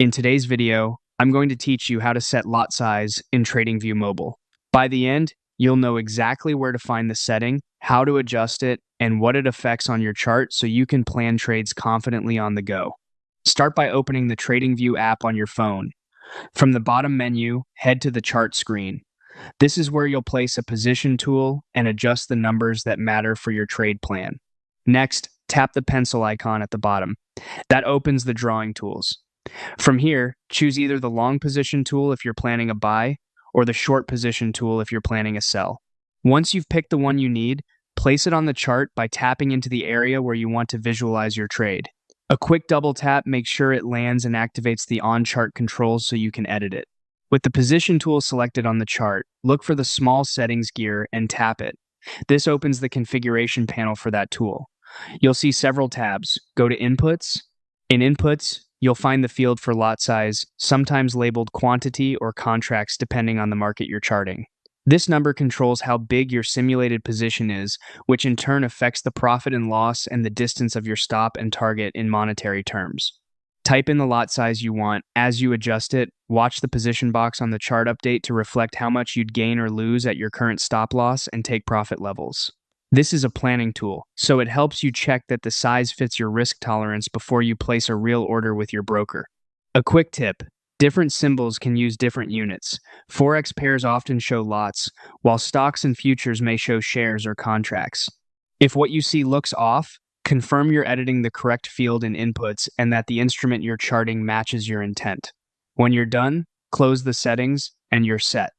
In today's video, I'm going to teach you how to set lot size in TradingView Mobile. By the end, you'll know exactly where to find the setting, how to adjust it, and what it affects on your chart so you can plan trades confidently on the go. Start by opening the TradingView app on your phone. From the bottom menu, head to the chart screen. This is where you'll place a position tool and adjust the numbers that matter for your trade plan. Next, tap the pencil icon at the bottom. That opens the drawing tools. From here, choose either the long position tool if you're planning a buy, or the short position tool if you're planning a sell. Once you've picked the one you need, place it on the chart by tapping into the area where you want to visualize your trade. A quick double tap makes sure it lands and activates the on-chart controls so you can edit it. With the position tool selected on the chart, look for the small settings gear and tap it. This opens the configuration panel for that tool. You'll see several tabs. Go to Inputs. In Inputs, you'll find the field for lot size, sometimes labeled quantity or contracts depending on the market you're charting. This number controls how big your simulated position is, which in turn affects the profit and loss and the distance of your stop and target in monetary terms. Type in the lot size you want. As you adjust it, watch the position box on the chart update to reflect how much you'd gain or lose at your current stop loss and take profit levels. This is a planning tool, so it helps you check that the size fits your risk tolerance before you place a real order with your broker. A quick tip: different symbols can use different units. Forex pairs often show lots, while stocks and futures may show shares or contracts. If what you see looks off, confirm you're editing the correct field in inputs and that the instrument you're charting matches your intent. When you're done, close the settings and you're set.